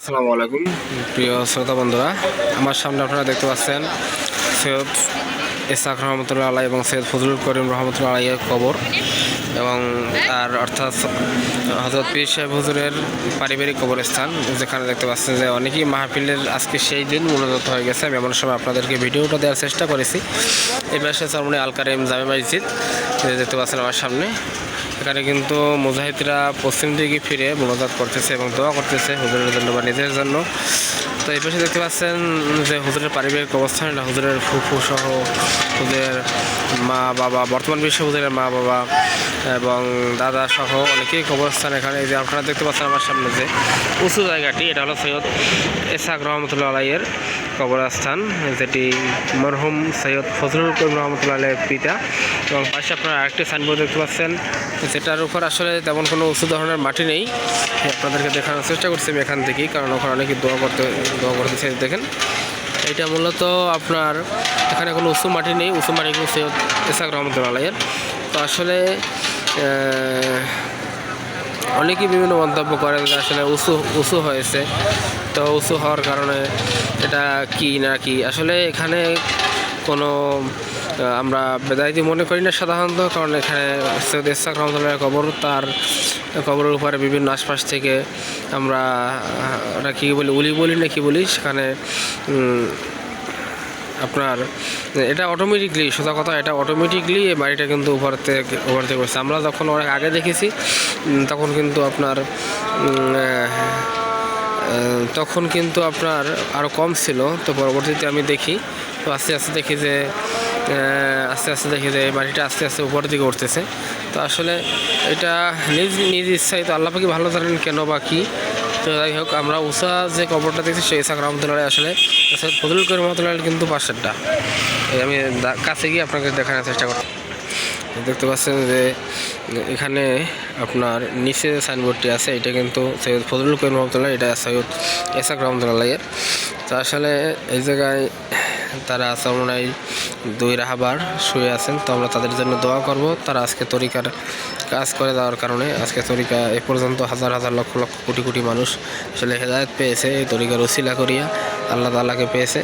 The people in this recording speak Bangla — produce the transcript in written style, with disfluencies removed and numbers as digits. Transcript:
আসসালামু আলাইকুম প্রিয় শ্রোতা বন্ধুরা, আমার সামনে আপনারা দেখতে পাচ্ছেন সৈয়দ ইসহাক রহমতুল্লাহ আলাই এবং সৈয়দ ফজলুল করিম রহমতুল্লাহ আলাইয়ের কবর এবং আর অর্থাৎ হযরত পীর সাহেব হুজুরের পারিবারিক কবরস্থান, যেখানে দেখতে পাচ্ছেন যে অনেকেই মাহফিলের আজকে সেই দিন মনোনীত হয়ে গেছে। আমি এমন সময় আপনাদেরকে ভিডিওটা দেওয়ার চেষ্টা করেছি। এই পাশে চরমনি আল কারিম জামে মসজিদ দেখতে পাচ্ছেন আমার সামনে। এখানে কিন্তু মুজাহিদরা পশ্চিম দিকে ফিরে মোনাজাত করতেছে এবং দোয়া করতেছে হুজুরের জন্য বা নিজের জন্য। তো এই পাশে দেখতে পাচ্ছেন যে হুজুরের পারিবারিক অবস্থান, এটা হুজুরের ফুফু সহ হুজুরের মা বাবা, বর্তমান বিশ্ব হুজুরের মা বাবা এবং দাদা সহ অনেকেই কবরস্থান। এখানে যে আপনারা দেখতে পাচ্ছেন আমার সামনে যে উঁচু জায়গাটি, এটা হলো সৈয়দ ইসহাক রহমতুল্লাহ আলাইয়ের কবরস্থান, যেটি মরহুম সৈয়দ ফজলুল করিম রহমতুল্লাহ আলাইয়ের পিতা। এবং পাশে আপনারা আরেকটি সাইনবোর্ড দেখতে পাচ্ছেন, যেটার উপর আসলে তেমন কোনো উঁচু ধরনের মাটি নেই। আপনাদেরকে দেখানোর চেষ্টা করছি আমি এখান থেকেই, কারণ ওখানে অনেকে দোয়া করতেছে। দেখেন, এটা মূলত আপনার এখানে কোনো উঁচু মাটি নেই, উঁচু মাটিগুলো সৈয়দ ইসহাক রহমতুল্লাহ আলাইয়ের। তো আসলে অনেকেই বিভিন্ন মন্তব্য করে যে আসলে উঁচু হয়েছে, তো উঁচু হওয়ার কারণে এটা কি না কি, আসলে এখানে কোনো আমরা বেদায়তি মনে করি না সাধারণত, কারণ এখানে সৈয়দ ইসহাক রহমতুল্লাহ কবর, তার কবরের উপরে বিভিন্ন আশপাশ থেকে আমরা ওটা কী বলি না কি বলি, সেখানে আপনার এটা অটোমেটিকলি, সোজা কথা, এটা অটোমেটিকলি এই বাড়িটা কিন্তু উপর থেকে করছে। আমরা যখন অনেক আগে দেখেছি তখন কিন্তু আপনার আরও কম ছিল। তো পরবর্তীতে আমি দেখি, তো আস্তে আস্তে দেখি যে এই বাড়িটা আস্তে আস্তে উপর দিকে উঠতেছে। তো আসলে এটা নিজ ইচ্ছাই, তো আল্লাহ পাকি ভালো জানেন কেন বা কী। তো যাই হোক, আমরা উষা যে কবরটা দেখছি সেই ইসহাক রহমতুল্লাহ আসলে ফজলুল করিম রহমতুল্লাহ কিন্তু পাশেরটা। আমি কাছে গিয়ে আপনাকে দেখানোর চেষ্টা করছি। দেখতে পাচ্ছেন যে এখানে আপনার নিচে যে সাইনবোর্ডটি আছে, এটা কিন্তু সৈয়দ ফজলুল করিম রহমতুল্লাহ, এটা সৈয়দ ইসহাক রহমতুল্লাহের। তো আসলে এই জায়গায় তারা চরমনাই দুই রাহাবার শুয়ে আছেন। তো আমরা তাদের জন্য দোয়া করব। তারা আজকে তরিকার কাজ করে দেওয়ার কারণে আজকে তরিকা এ পর্যন্ত হাজার হাজার লক্ষ লক্ষ কোটি কোটি মানুষ আসলে হেদায়েত পেয়েছে, এই তরিকার উসিলা করিয়া আল্লাহ তাআলাকে পেয়েছে।